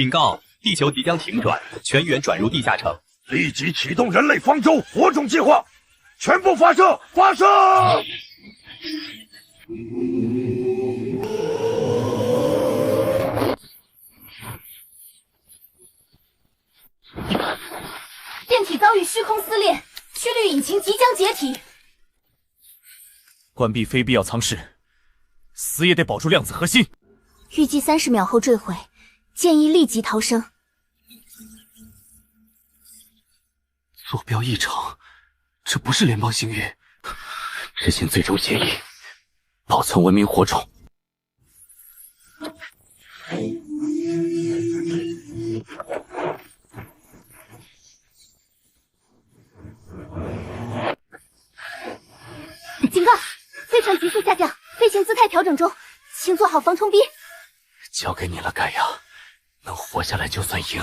警告：地球即将停转，全员转入地下城。立即启动人类方舟火种计划，全部发射！发射！电体遭遇虚空撕裂，驱力引擎即将解体。关闭非必要舱室，死也得保住量子核心。预计30秒后坠毁，建议立即逃生。坐标异常，这不是联邦星域。执行最终协议，保存文明火种。警告！飞船急速下降，飞行姿态调整中，请做好防冲逼。交给你了，盖亚，能活下来就算赢。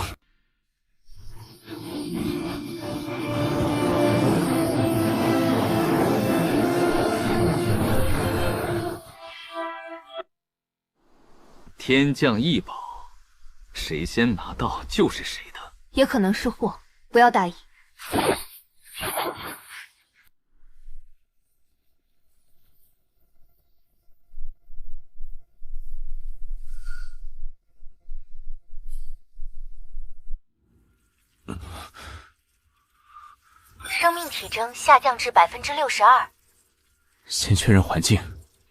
天降异宝，谁先拿到就是谁的。也可能是祸，不要大意。生命体征下降至62%。先确认环境，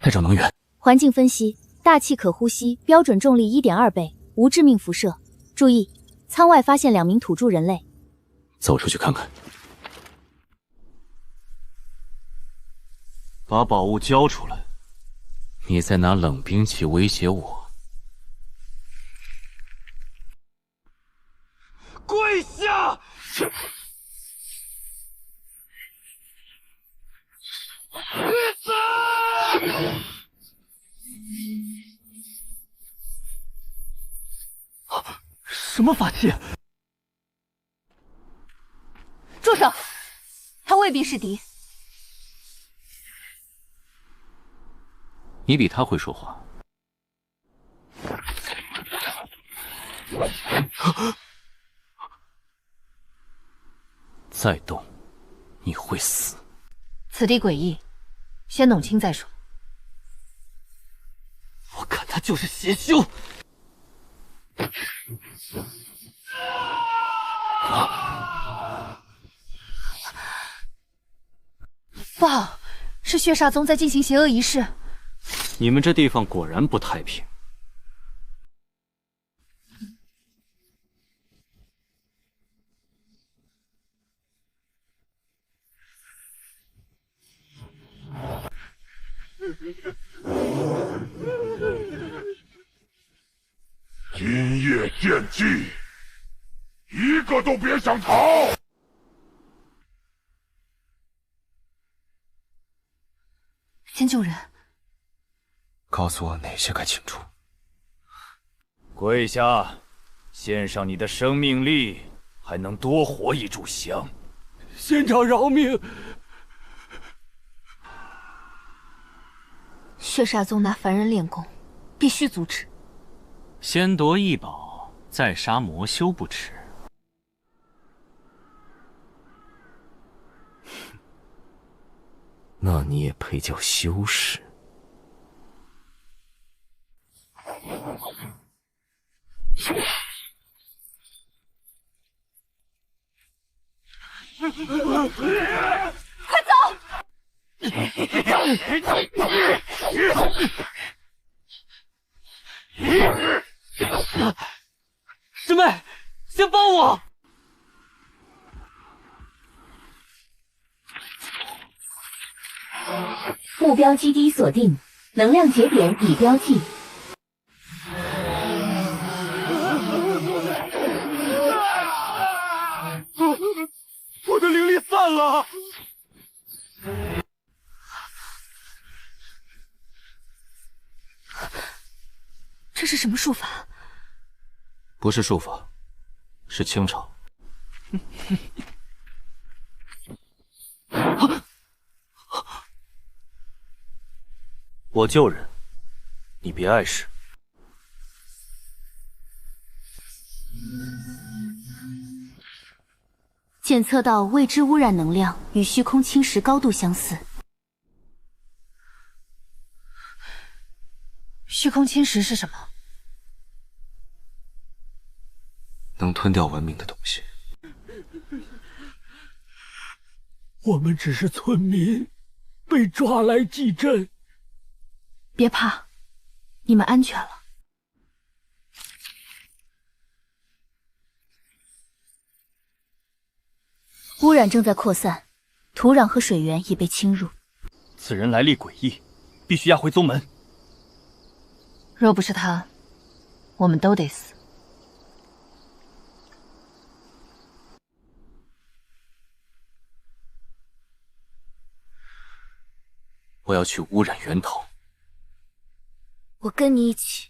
再找能源。环境分析：大气可呼吸，标准重力1.2倍，无致命辐射。注意，舱外发现2名土著人类。走出去看看。把宝物交出来！你在拿冷兵器威胁我？跪下！去死！什么法器？住手！他未必是敌。你比他会说话。再动，你会死。此地诡异，先弄清再说。我看他就是邪修。不好，是血煞宗在进行邪恶仪式。你们这地方果然不太平。今夜献祭，一个都别想逃！先救人。告诉我哪些该清除。跪下，献上你的生命力，还能多活一炷香。仙长饶命！血煞宗拿凡人练功，必须阻止。先夺异宝，再杀魔修不迟。那你也配叫修士？快走！师妹，先帮我！目标基地锁定，能量节点已标记。我的灵力散了。这是什么术法？不是术法，是清朝。我救人，你别碍事。检测到未知污染能量与虚空侵蚀高度相似。虚空侵蚀是什么？能吞掉文明的东西。我们只是村民，被抓来祭镇。别怕，你们安全了。污染正在扩散，土壤和水源已被侵入。此人来历诡异，必须押回宗门。若不是他，我们都得死。我要去污染源头。我跟你一起。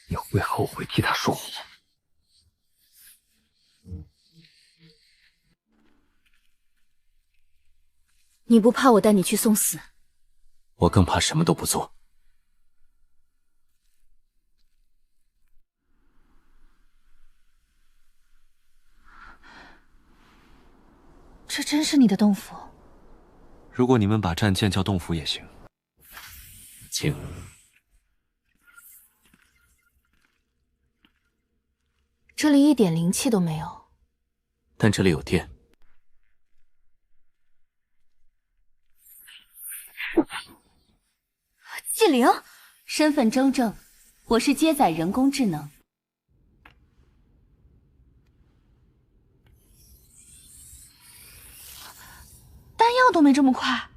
你会后悔替他说话。你不怕我带你去送死？我更怕什么都不做。这真是你的洞府？如果你们把战舰叫洞府也行。请。这里一点灵气都没有。但这里有电。纪灵，身份铮正，我是接载人工智能。丹药都没这么快。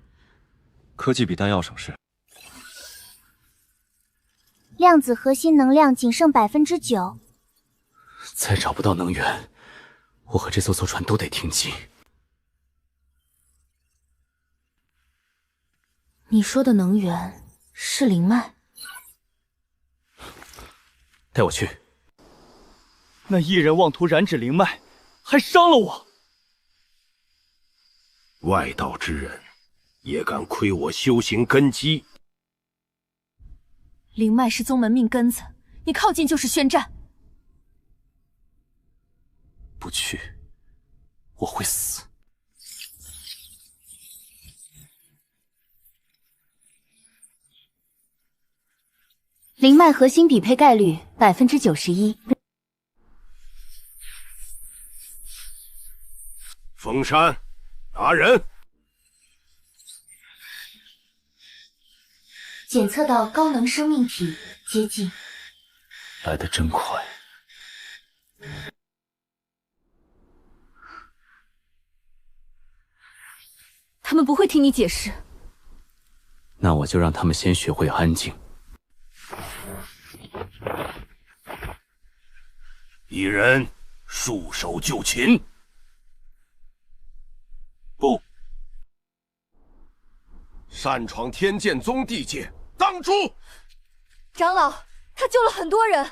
科技比丹药省事。量子核心能量仅剩9%。再找不到能源，我和这艘船都得停机。你说的能源是灵脉？带我去。那异人妄图染指灵脉，还伤了我。外道之人，也敢亏我修行根基？灵脉是宗门命根子，你靠近就是宣战。不去，我会死。灵脉核心匹配概率91%。封山，拿人！检测到高能生命体接近。来得真快。他们不会听你解释。那我就让他们先学会安静。一人束手就擒。不，擅闯天剑宗地界，当诛！长老，他救了很多人。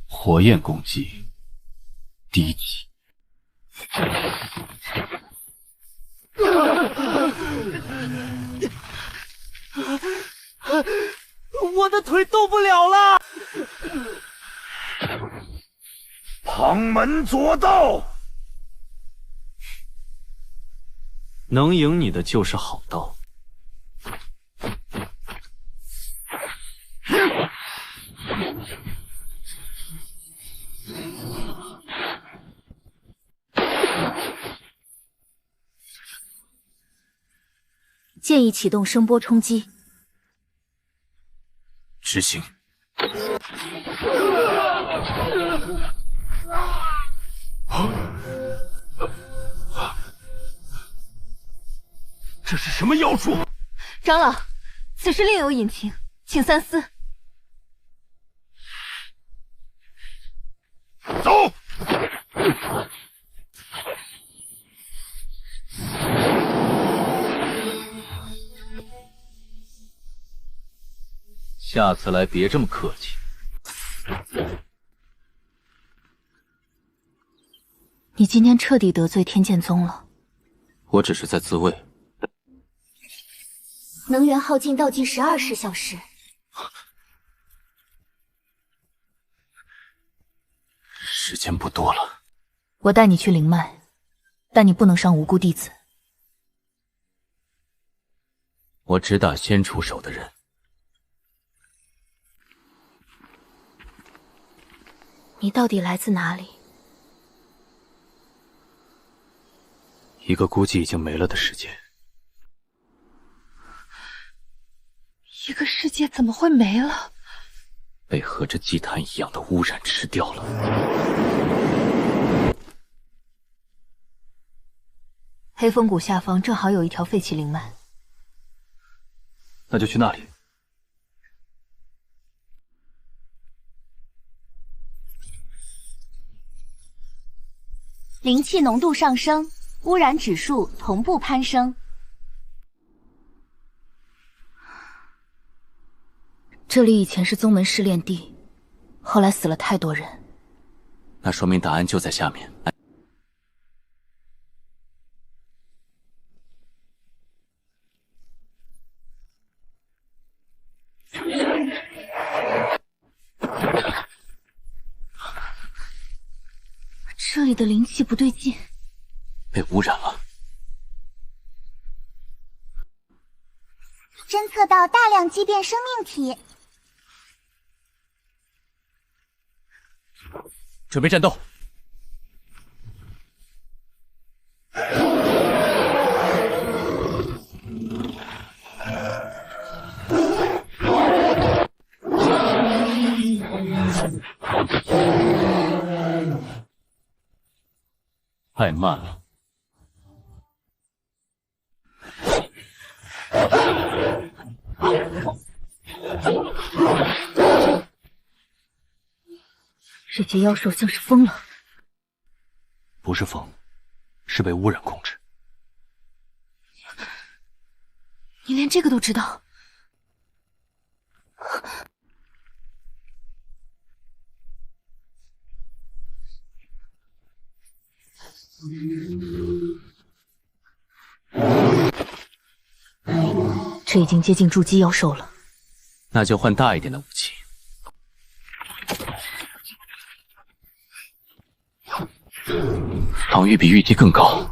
火焰攻击，低级。我的腿动不了了。旁门左道，能赢你的就是好道。建议启动声波冲击。执行。这是什么妖术？长老，此事另有隐情，请三思。走。下次来别这么客气。你今天彻底得罪天剑宗了。我只是在自卫。能源耗尽倒计12.4。时间不多了。我带你去灵脉，但你不能伤无辜弟子。我只打先出手的人。你到底来自哪里？一个估计已经没了的世界。一个世界怎么会没了？被和这祭坛一样的污染吃掉了。黑风谷下方正好有一条废弃灵脉，那就去那里。灵气浓度上升，污染指数同步攀升。这里以前是宗门试炼地，后来死了太多人。那说明答案就在下面。这里的灵气不对劲，被污染了。侦测到大量畸变生命体。准备战斗。太慢了。这些妖兽像是疯了。不是疯，是被污染控制。你连这个都知道？这已经接近筑基妖兽了。那就换大一点的武器。防御比预计更高。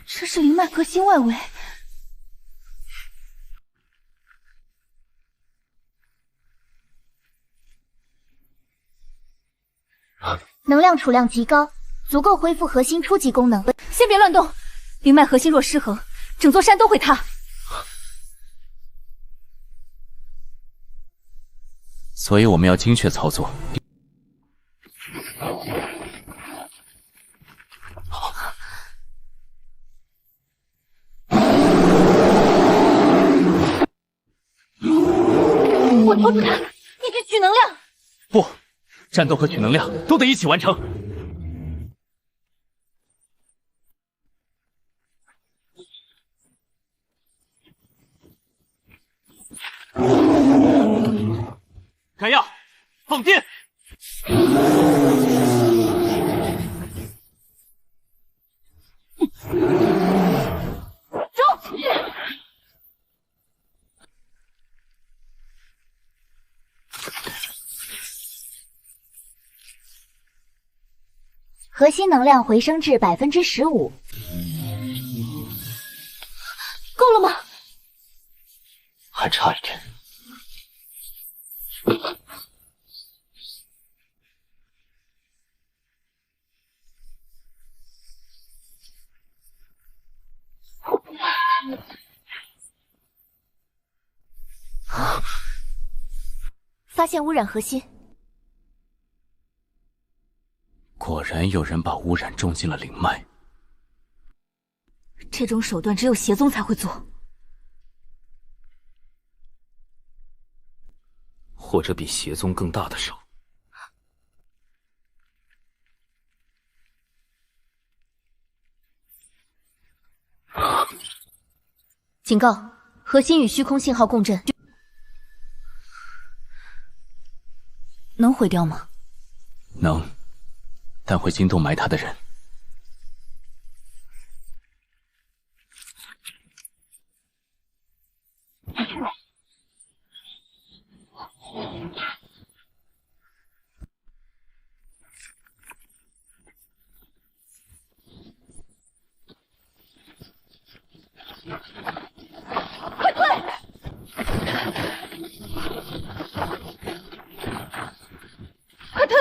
这是灵脉核心外围。能量储量极高，足够恢复核心初级功能。先别乱动，灵脉核心若失衡，整座山都会塌。所以我们要精确操作。我拖住他，你去取能量。不，战斗和取能量都得一起完成。盖亚，放电！核心能量回升至15%，够了吗？还差一点。发现污染核心。果然有人把污染种进了灵脉。这种手段只有邪宗才会做，或者比邪宗更大的手。警告：核心与虚空信号共振，能毁掉吗？能，但会惊动埋它的人。快退！快退！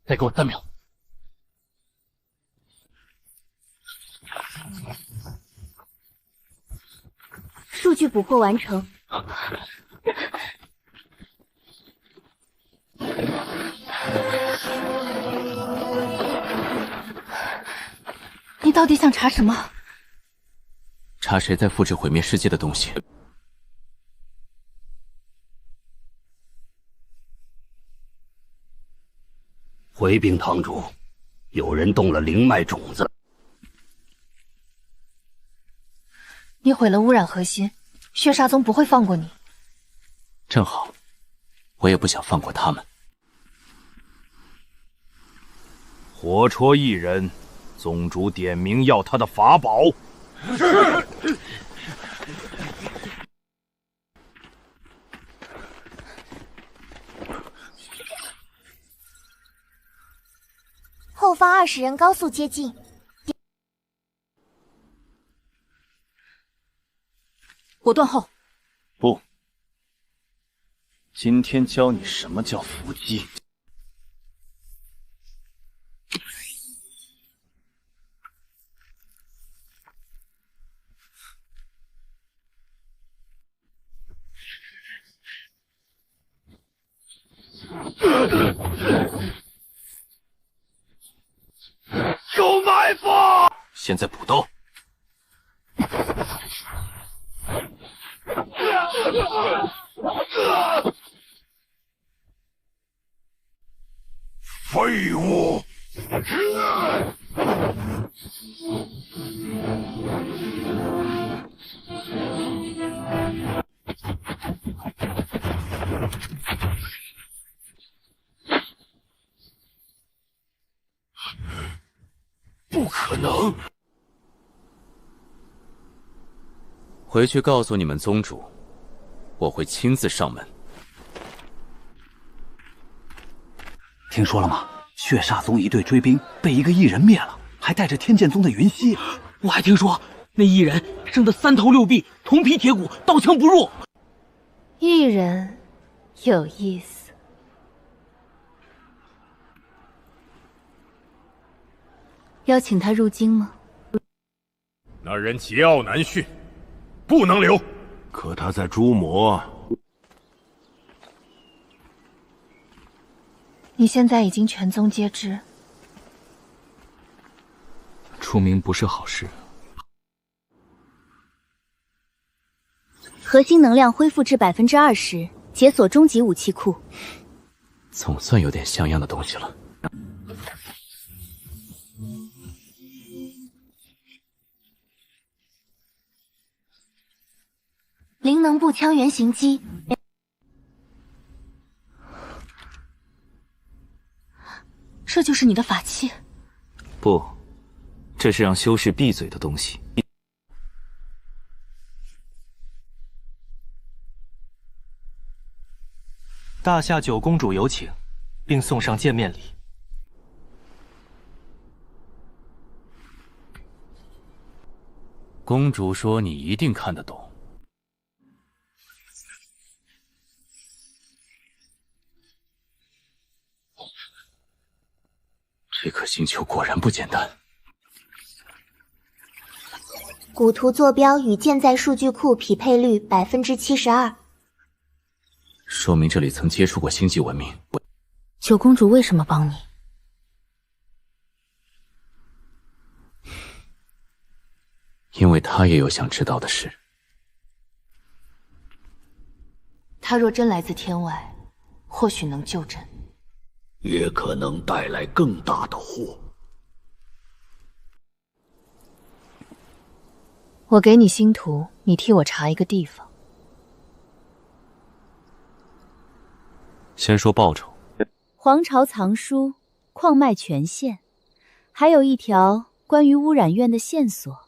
再给我3秒。数据捕获完成。你到底想查什么？查谁在复制毁灭世界的东西。回禀堂主，有人动了灵脉种子。你毁了污染核心，血煞宗不会放过你。正好，我也不想放过他们。活戳一人，宗主点名要他的法宝。是。后方20人高速接近。我断后。不，今天教你什么叫伏击。有埋伏！现在补刀。废物！不可能！回去告诉你们宗主，我会亲自上门。听说了吗？血煞宗一队追兵被一个异人灭了，还带着天剑宗的云溪。我还听说那异人生得3头6臂，铜皮铁骨，刀枪不入。异人有意思。邀请他入京吗？那人桀骜难驯，不能留。可他在诛魔。你现在已经全宗皆知，出名不是好事。核心能量恢复至20%，解锁终极武器库。总算有点像样的东西了。灵能步枪原型机。这就是你的法器？不，这是让修士闭嘴的东西。大夏九公主有请，并送上见面礼。公主说你一定看得懂。这颗星球果然不简单。古图坐标与建在数据库匹配率72%，说明这里曾接触过星际文明。九公主为什么帮你？因为她也有想知道的事。他若真来自天外，或许能救朕。也可能带来更大的祸。我给你星图，你替我查一个地方。先说报酬。皇朝藏书，矿脉全现，还有一条关于污染院的线索。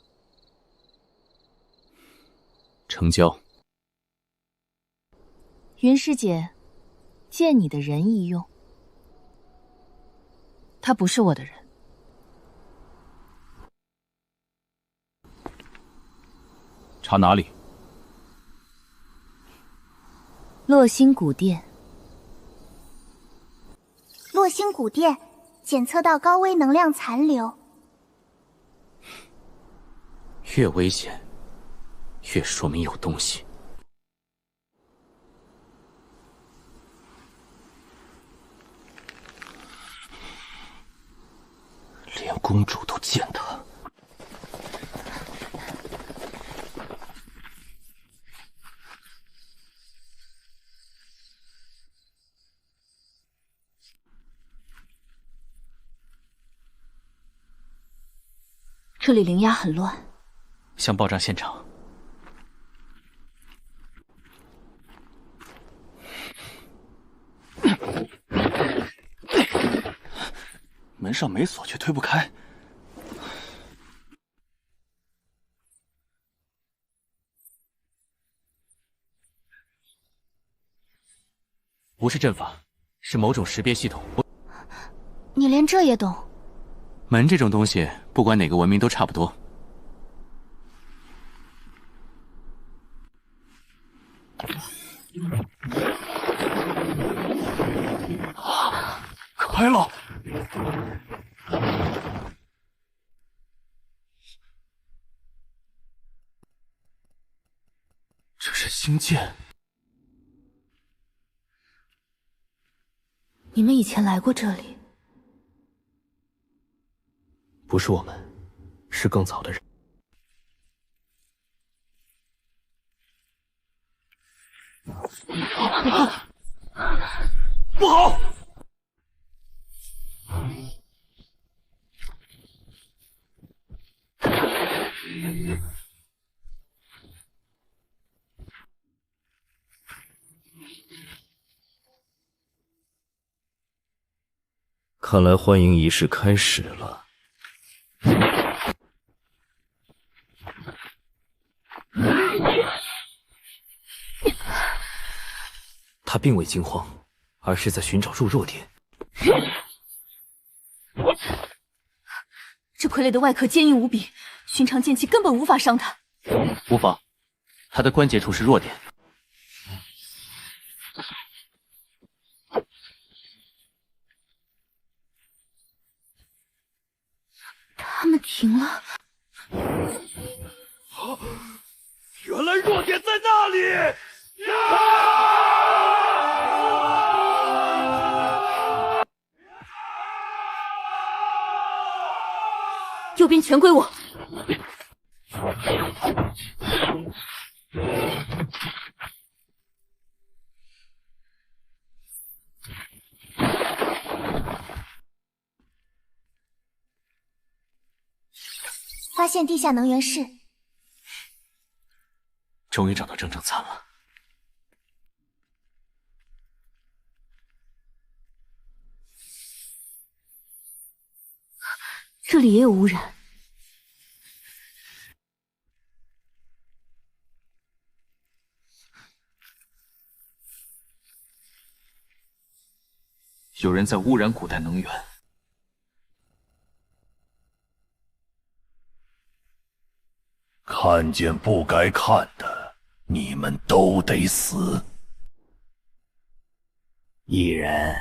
成交。云师姐，借你的人一用。他不是我的人。查哪里？洛星古殿。洛星古殿检测到高危能量残留。越危险，越说明有东西。连公主都见他。这里灵压很乱，向爆炸现场。门上没锁，却推不开。不是阵法，是某种识别系统。你连这也懂？门这种东西，不管哪个文明都差不多。开了！这是星舰。你们以前来过这里？不是我们，是更早的人。不好！看来欢迎仪式开始了。他并未惊慌，而是在寻找入弱点。这傀儡的外壳坚硬无比，寻常剑气根本无法伤他。无妨，他的关节处是弱点。他们停了。原来弱点在那里！右边全归我。发现地下能源室，终于找到正正餐了。这里也有污染。有人在污染古代能源。看见不该看的，你们都得死。异人，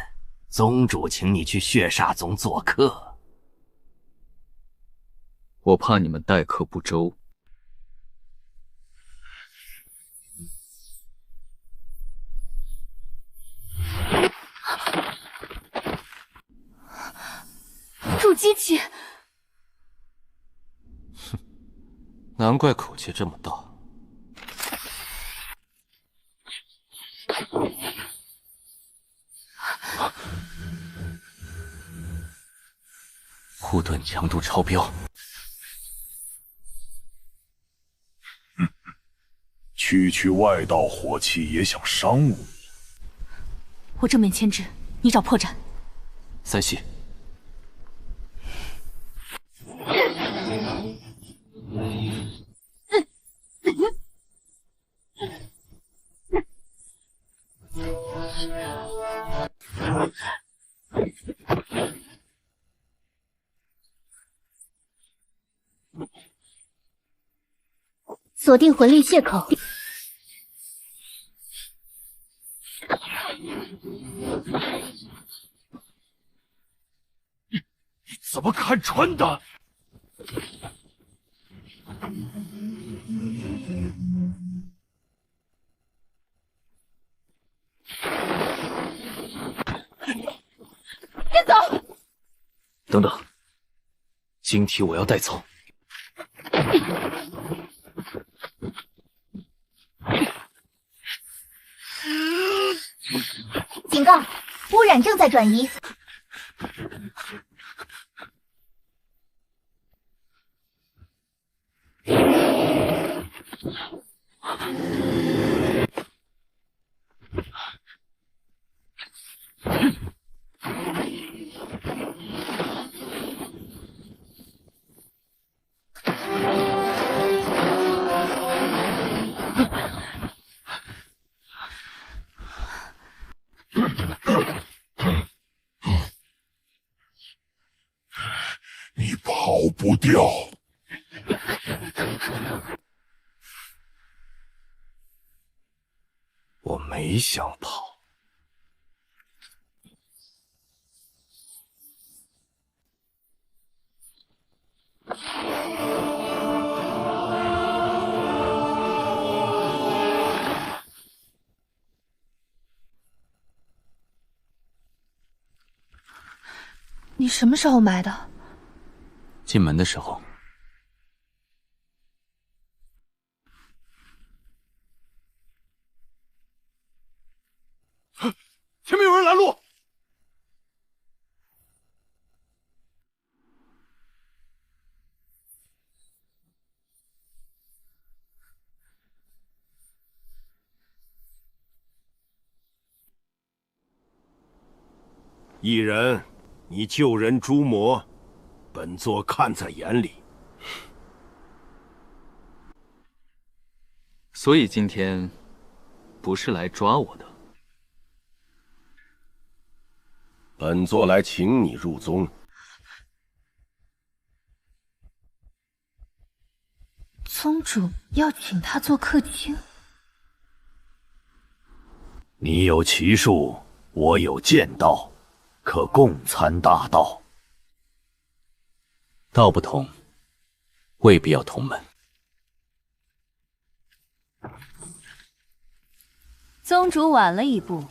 宗主请你去血煞宗做客。我怕你们待客不周。筑基期。难怪口气这么大。护盾强度超标。区外道火气也想伤我？我正面牵制，你找破绽。三系，锁定魂力泄口。你怎么看穿的？别走！等等，晶体我要带走。警告，污染正在转移。你跑不掉。我没想跑。你什么时候买的？进门的时候。前面有人拦路！异人，你救人诛魔，本座看在眼里。所以今天不是来抓我的。本座来请你入宗。宗主要请他做客卿？你有奇术，我有剑道，可共参大道。道不同，未必要同门。宗主晚了一步。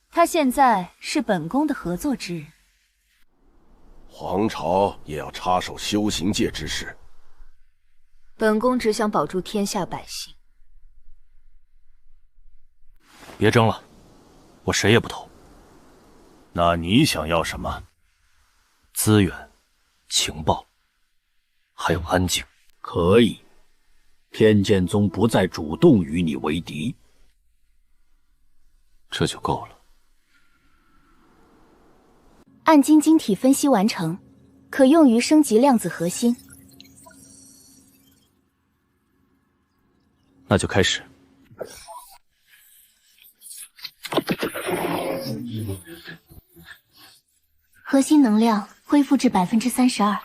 他现在是本宫的合作之人，皇朝也要插手修行界之事。本宫只想保住天下百姓。别争了，我谁也不投。那你想要什么？资源、情报，还有安静。可以，天剑宗不再主动与你为敌，这就够了。暗晶晶体分析完成，可用于升级量子核心。那就开始。核心能量恢复至32%。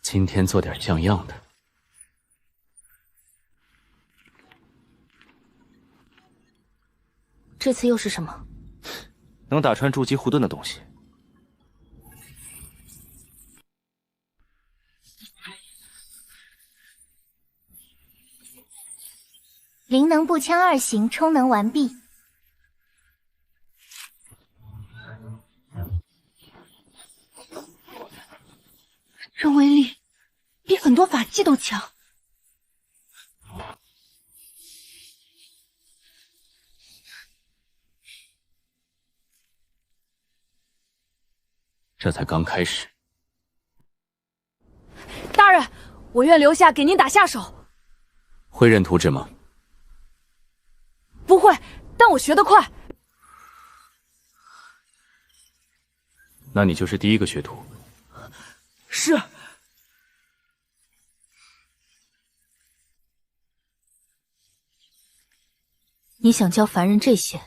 今天做点像样的。这次又是什么？能打穿筑基护盾的东西。灵能步枪2型充能完毕。这威力比很多法器都强。这才刚开始。大人，我愿留下给您打下手。会认图纸吗？不会，但我学得快。那你就是第一个学徒。是。你想教凡人这些？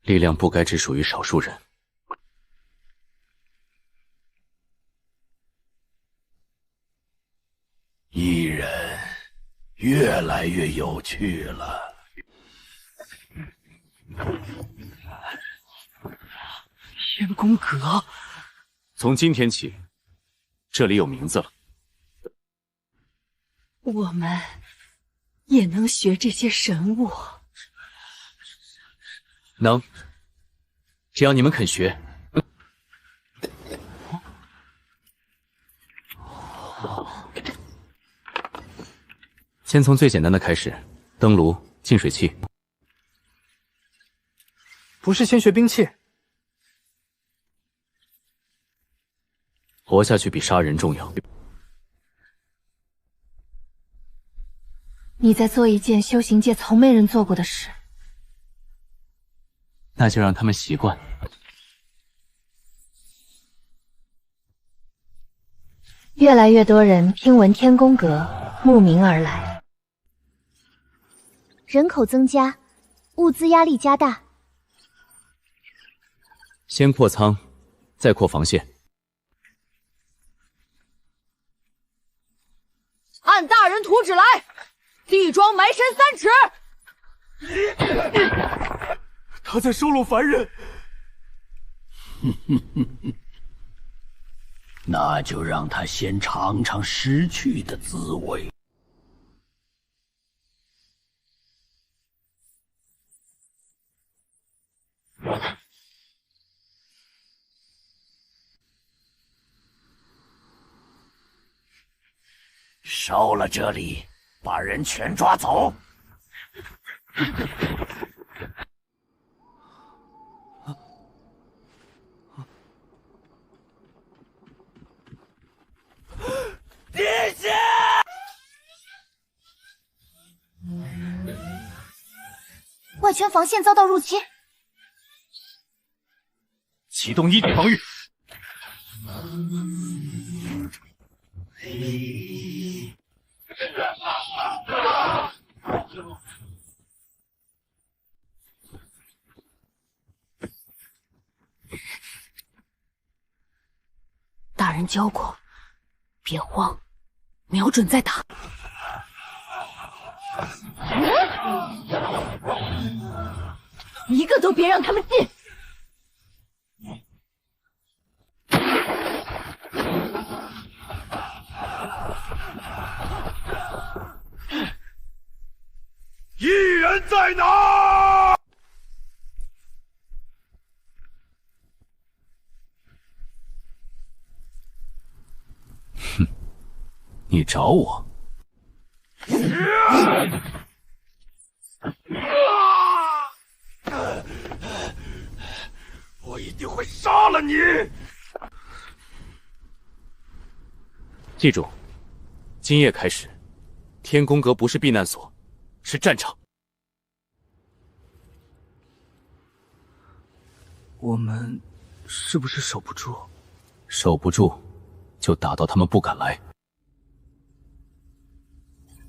力量不该只属于少数人。异人越来越有趣了。天宫阁，从今天起，这里有名字了。我们也能学这些神物。能，只要你们肯学。先从最简单的开始，灯炉、净水器。不是先学兵器？活下去比杀人重要。你在做一件修行界从没人做过的事。那就让他们习惯。越来越多人听闻天宫阁，慕名而来。人口增加，物资压力加大。先扩仓，再扩防线。按大人图纸来，地庄埋身3尺。他在收拢凡人。那就让他先尝尝失去的滋味。烧了这里，把人全抓走。殿下！外圈防线遭到入侵，启动1点防御。大人教过，别慌，瞄准再打。一个都别让他们进！异人在哪？哼，你找我？我一定会杀了你！记住，今夜开始，天宫阁不是避难所，是战场。我们是不是守不住？守不住，就打到他们不敢来。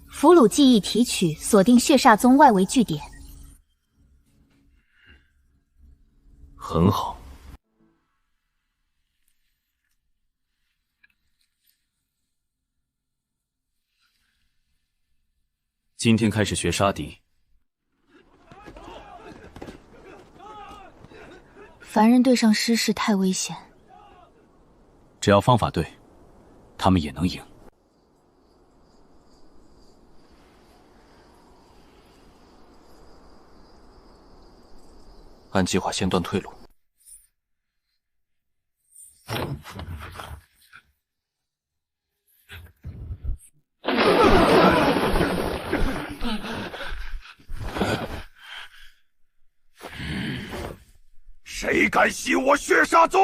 俘虏记忆提取，锁定血煞宗外围据点。很好。今天开始学杀敌。凡人对上尸士太危险。只要方法对，他们也能赢。按计划先断退路。谁敢袭我血煞宗？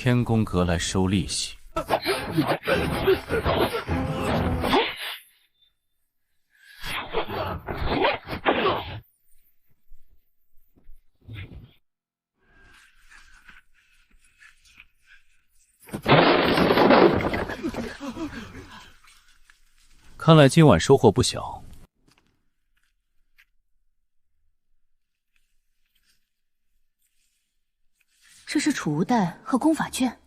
天宫阁来收利息。看来今晚收获不小。这是储物袋和功法卷，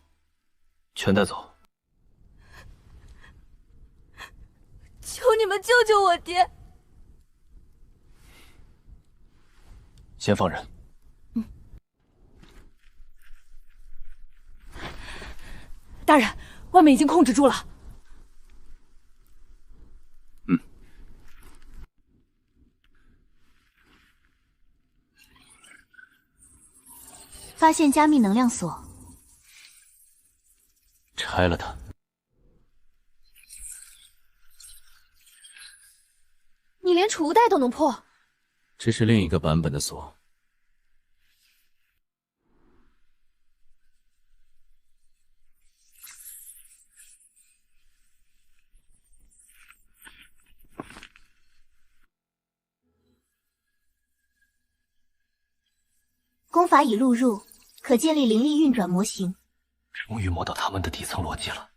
全带走。求你们救救我爹！先放人。大人，外面已经控制住了。发现加密能量锁，拆了它。你连储物袋都能破？这是另一个版本的锁。功法已录入，可建立灵力运转模型。终于摸到他们的底层逻辑了。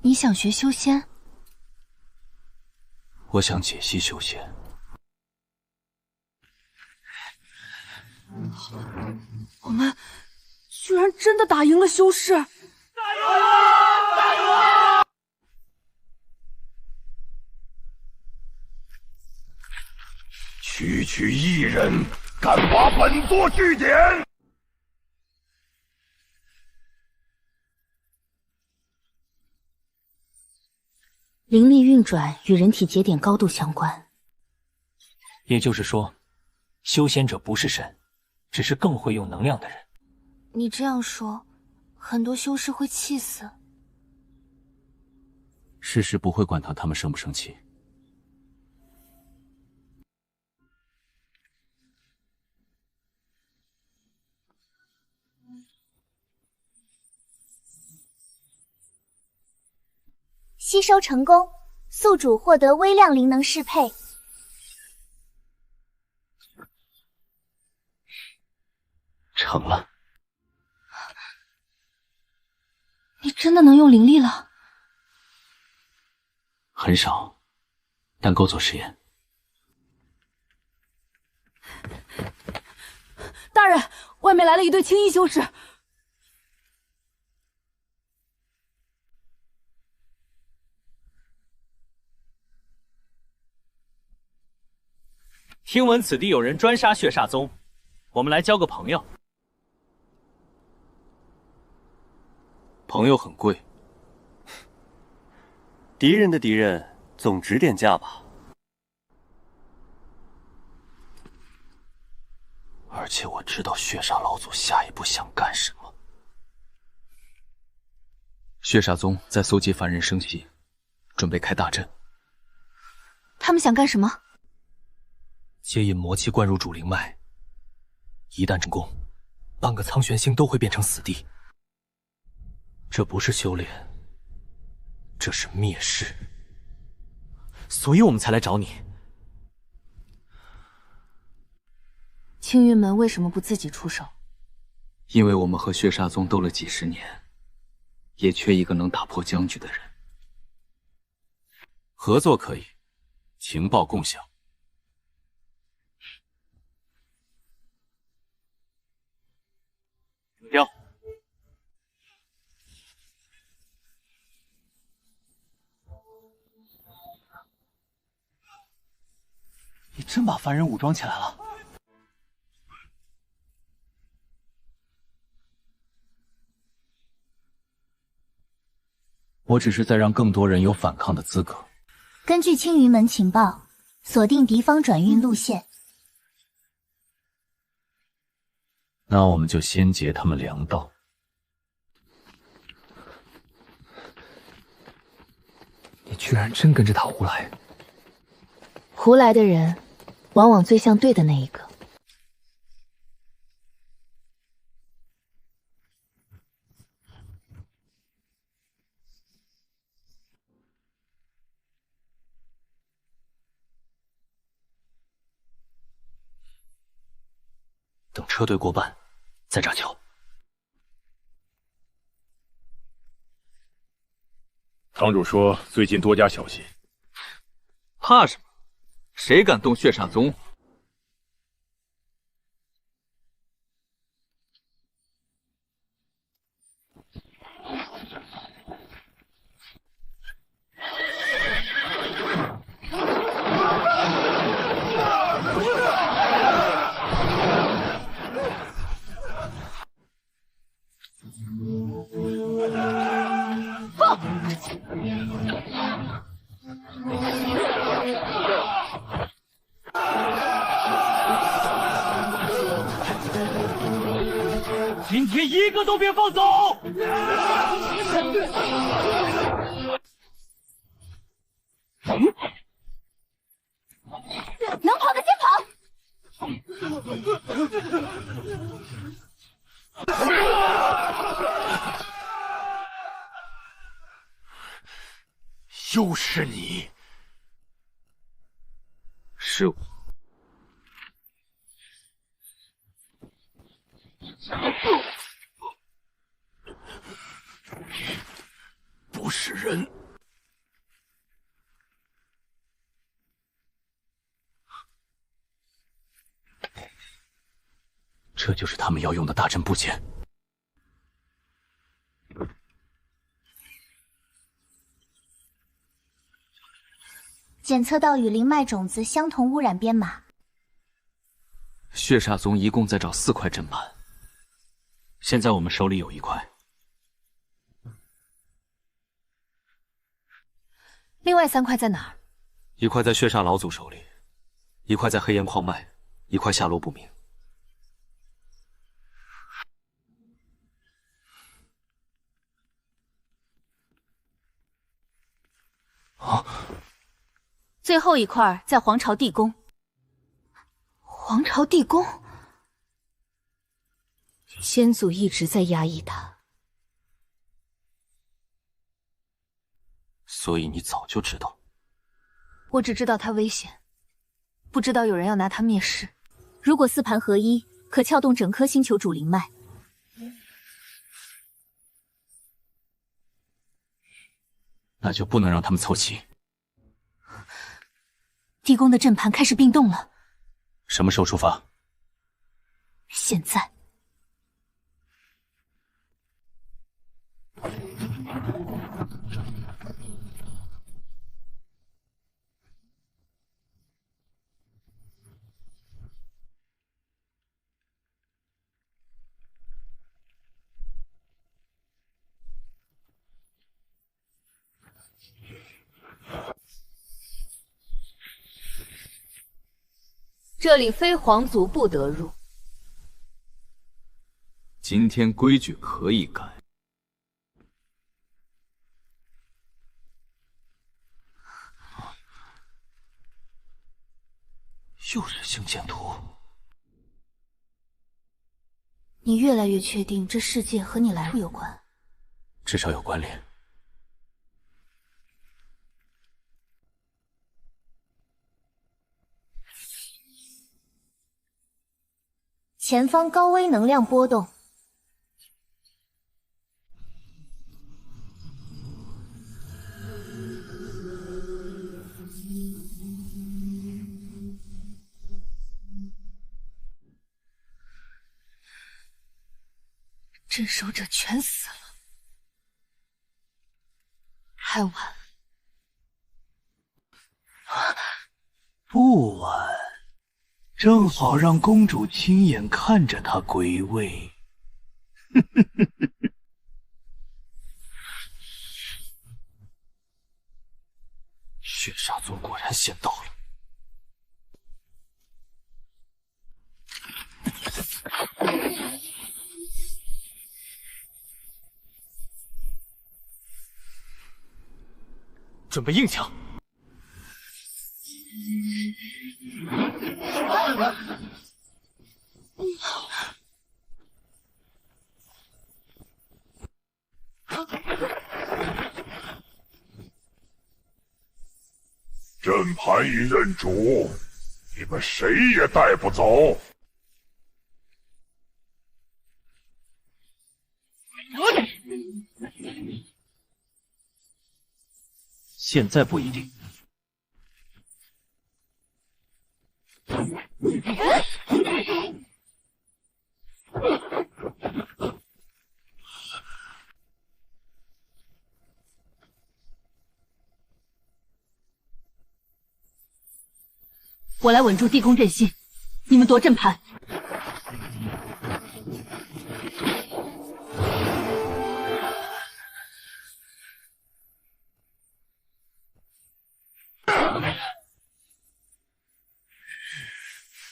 你想学修仙？我想解析修仙。我们居然真的打赢了修士！区区一人敢把本座据点！灵力运转与人体节点高度相关。也就是说，修仙者不是神，只是更会用能量的人。你这样说，很多修士会气死。世事不会管他们生不生气。吸收成功，宿主获得微量灵能适配。成了。你真的能用灵力了？很少，但够做实验。大人，外面来了一队青衣修士。听闻此地有人专杀血煞宗，我们来交个朋友。朋友很贵，敌人的敌人总值点价吧。而且我知道血煞老祖下一步想干什么。血煞宗在搜集凡人生息，准备开大阵。他们想干什么？接引魔气灌入主灵脉，一旦成功，半个苍玄星都会变成死地。这不是修炼，这是灭世。所以我们才来找你。青云门为什么不自己出手？因为我们和血煞宗斗了几十年，也缺一个能打破僵局的人。合作可以，情报共享。标。你真把凡人武装起来了？我只是在让更多人有反抗的资格。根据青云门情报，锁定敌方转运路线。那我们就先劫他们粮道。你居然真跟着他胡来！胡来的人，往往最像对的那一个。等车队过半，再炸桥。堂主说最近多加小心。怕什么？谁敢动血煞宗？今天一个都别放走！能跑的先跑！又是你！是我。不是人。这就是他们要用的大阵部件。检测到与灵脉种子相同污染编码。血煞宗一共在找4块阵盘，现在我们手里有1块。另外3块在哪儿？1块在血煞老祖手里，1块在黑岩矿脉，1块下落不明。最后1块在皇朝地宫。皇朝地宫，先祖一直在压抑他，所以你早就知道。我只知道他危险，不知道有人要拿他灭世。如果4盘合一，可撬动整颗星球主灵脉。那就不能让他们凑齐。地宫的阵盘开始并动了。什么时候出发？现在。这里非皇族不得入。今天规矩可以改。又是星剑图。你越来越确定这世界和你来路有关，至少有关联。前方高危能量波动。镇守者全死了，太晚了。不晚。正好让公主亲眼看着他归位。血煞宗果然先到了。准备硬抢。阵盘已认主，你们谁也带不走。现在不一定。我来稳住地宫阵心，你们夺阵盘。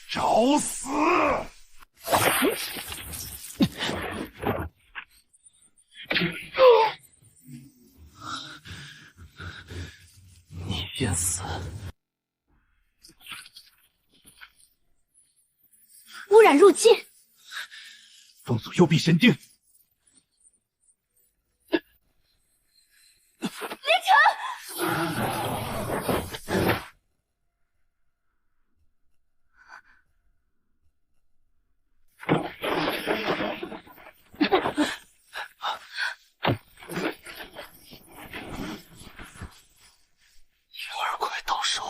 找死！你先死！污染入侵，封锁幽闭神钉。凌晨。灵儿快到手！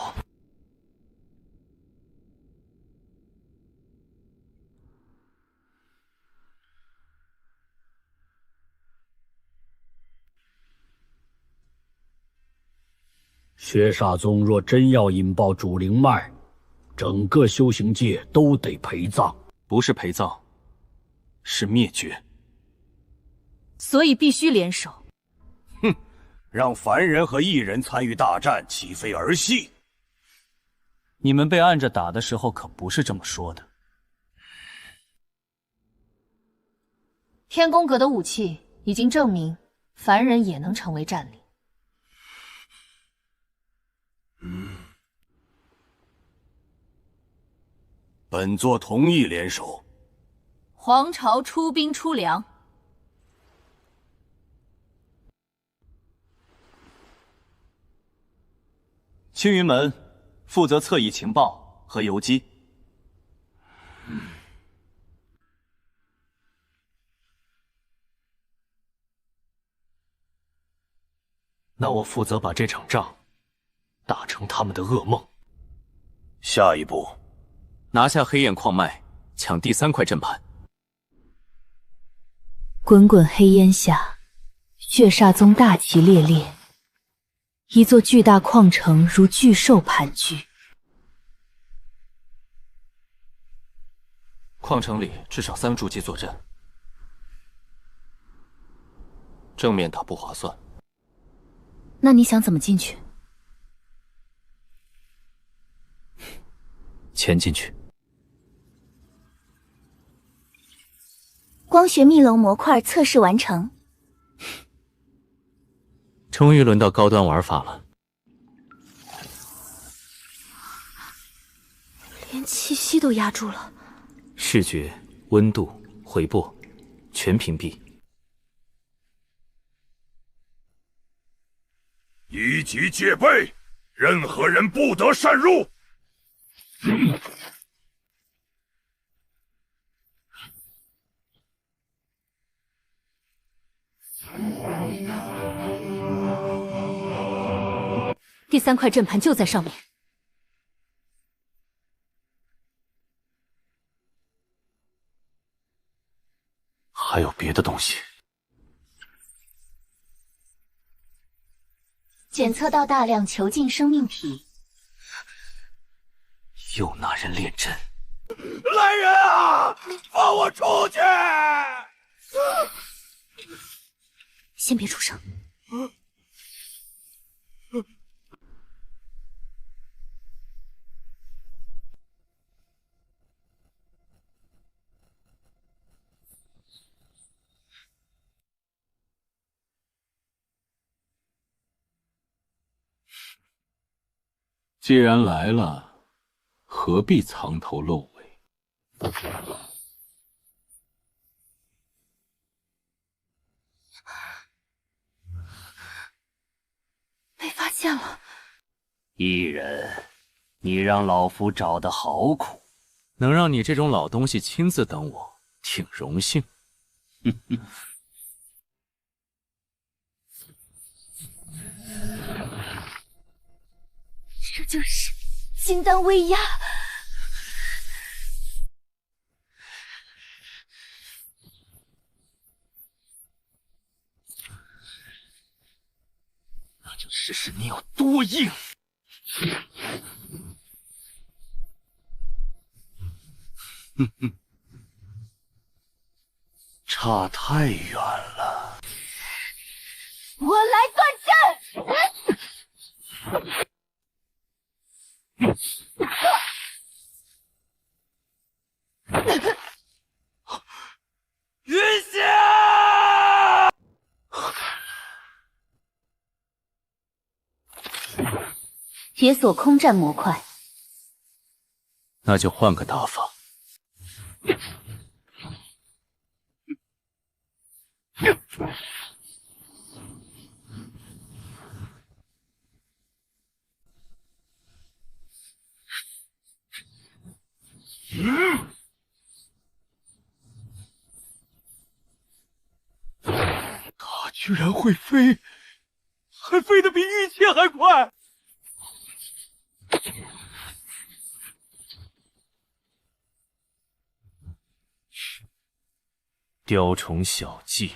血煞宗若真要引爆主灵脉，整个修行界都得陪葬。不是陪葬，是灭绝。所以必须联手。哼，让凡人和异人参与大战，岂非儿戏？你们被按着打的时候可不是这么说的。天宫阁的武器已经证明，凡人也能成为战力。本座同意联手。皇朝出兵出粮。青云门负责侧翼情报和游击。那我负责把这场仗打成他们的噩梦。下一步，拿下黑焰矿脉，抢第3块阵盘。滚滚黑烟下，血煞宗大旗猎猎，一座巨大矿城如巨兽盘踞。矿城里至少3筑基坐镇，正面打不划算。那你想怎么进去？潜进去。光学密楼模块测试完成。终于轮到高端玩法了。连气息都压住了。视觉、温度、回波，全屏蔽。一级戒备，任何人不得擅入。第3块阵盘就在上面。还有别的东西。检测到大量囚禁生命体。又拿人练阵。来人啊！放我出去！先别出声。既然来了，何必藏头露尾？被发现了。异人，你让老夫找得好苦。能让你这种老东西亲自等我，挺荣幸。这就是金丹威压。那就试试你有多硬。哼哼，差太远了。我来断阵！云霞！解锁空战模块，那就换个打法。他居然会飞，还飞得比御剑还快！雕虫小技。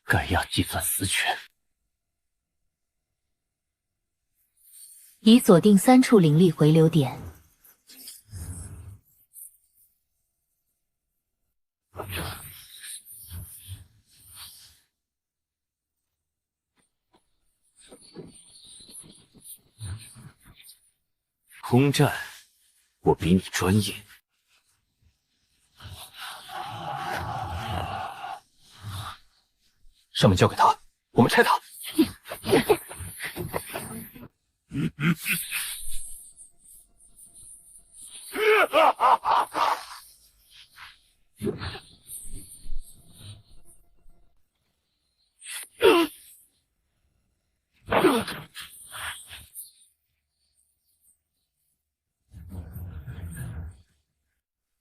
盖亚计算死权，已锁定3处灵力回流点。空战，我比你专业。上面交给他，我们拆他。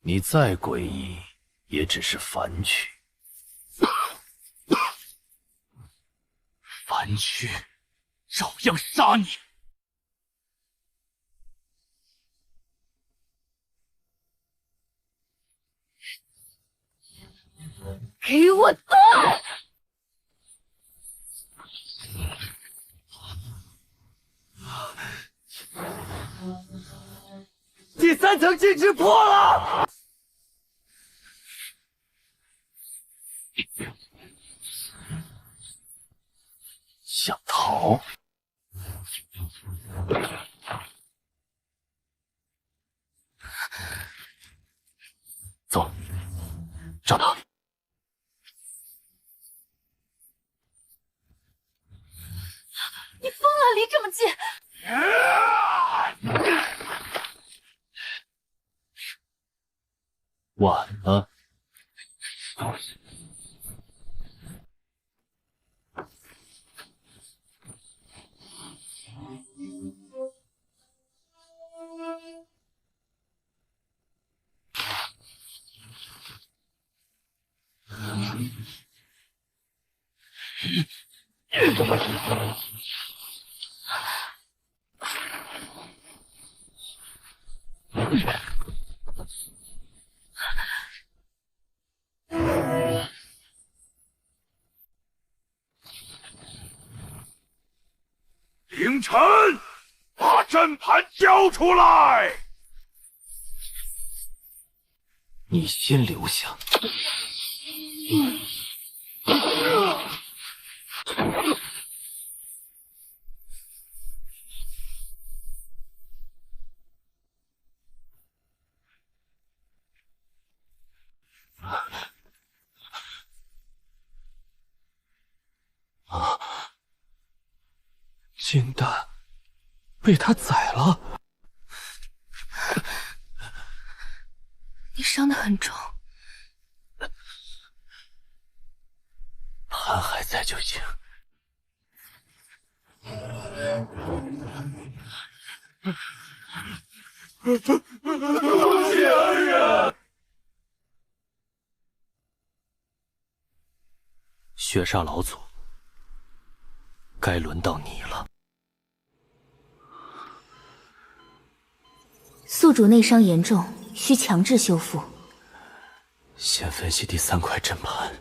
你再诡异，也只是凡躯。凡躯，照样杀你！给我动！第3层禁制破了！想逃？走，找他。你疯了，离这么近！晚了。凌晨，把阵盘交出来！你先留下。金丹被他宰了，你伤得很重，盘还在就行。仙人！血煞老祖，该轮到你了。宿主内伤严重，需强制修复。先分析第3块阵盘。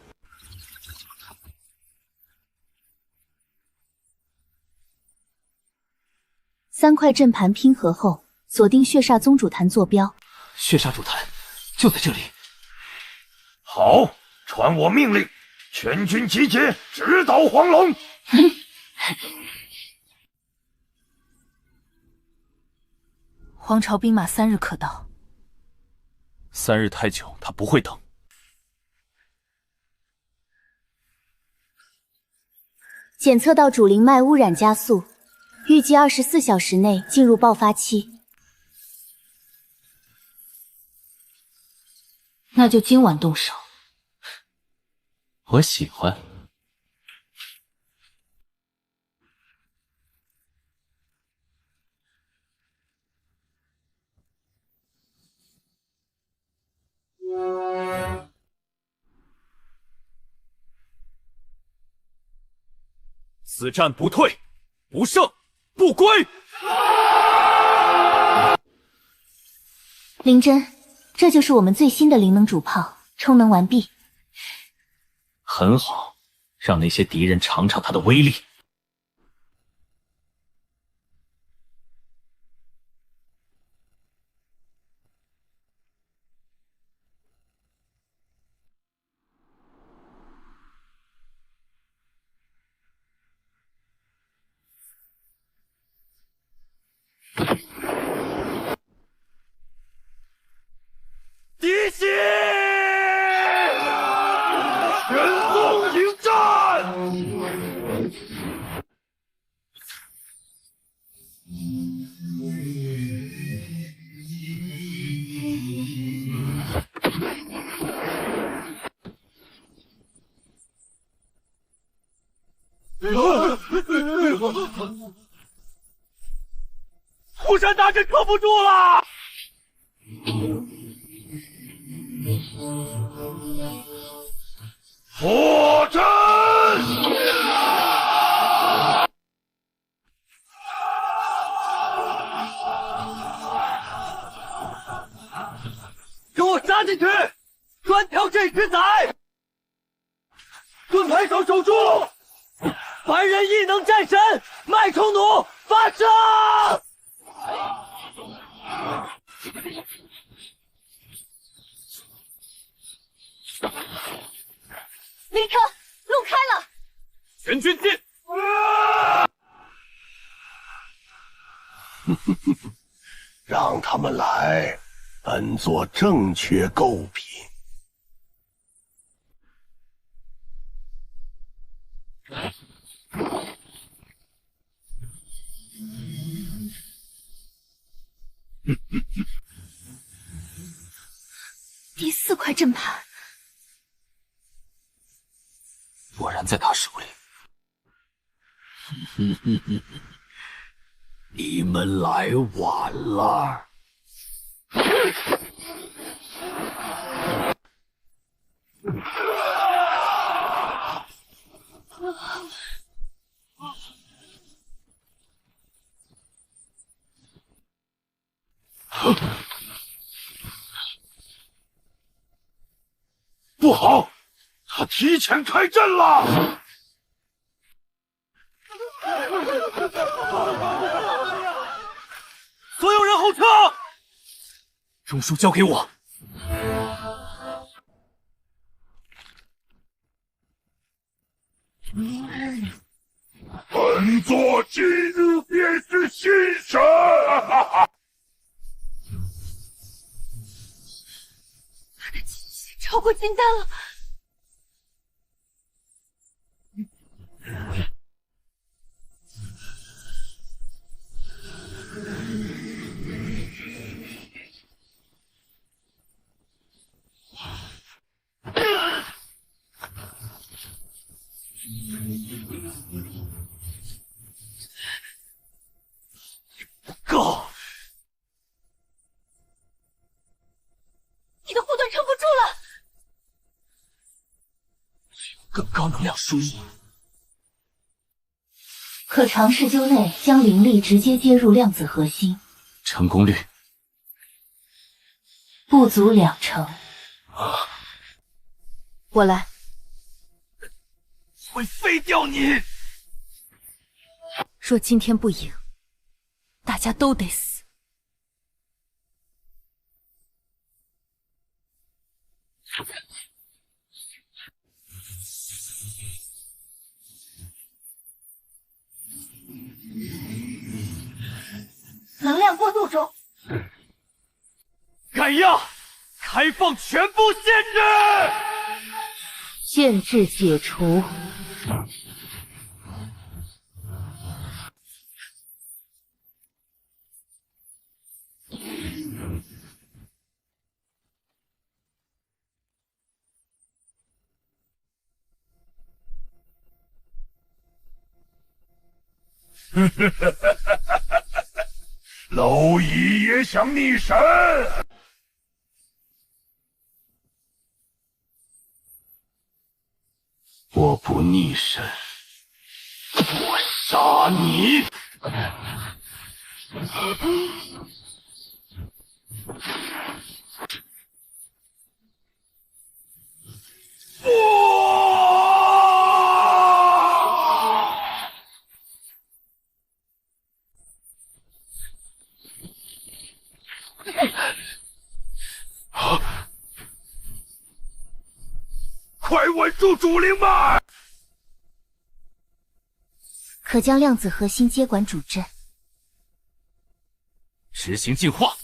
3块阵盘拼合后，锁定血煞宗主坛坐标。血煞主坛就在这里。好，传我命令，全军集结，直捣黄龙。皇朝兵马3日可到。3日太久，他不会等。检测到主灵脉污染加速，预计24小时内进入爆发期。那就今晚动手。我喜欢。此战不退，不胜，不归。灵真，这就是我们最新的灵能主炮，充能完毕。很好，让那些敌人尝尝它的威力。敌袭！玄宗迎战！虎山大阵克不住了！火阵！给我杀进去，专挑这只仔！盾牌手守住！凡人异能战神脉冲弩发射！林特，路开了！全军进！让他们来，本座正缺贡品。第4块阵盘果然在他手里。你们来晚了。不好，他提前开阵了！所有人后撤！中枢交给我。本座今日便是新神！他的气息超过金丹了。更高能量输入。可尝试灸内将灵力直接接入量子核心，成功率不足20%。我来。会废掉你！若今天不赢，大家都得死。能量过渡中。盖亚，开放全部限制！限制解除。蝼蚁也想逆神？我不逆神，我杀你！快稳住主灵脉！可将量子核心接管主阵。实行进化。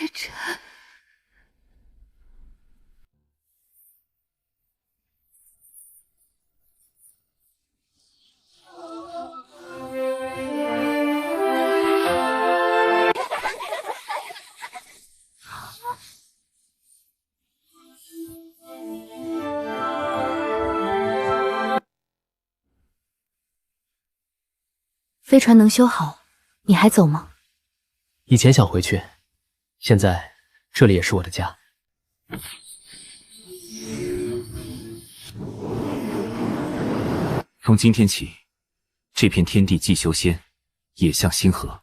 叶晨，飞船能修好，你还走吗？以前想回去，现在这里也是我的家。从今天起，这片天地既修仙，也像星河。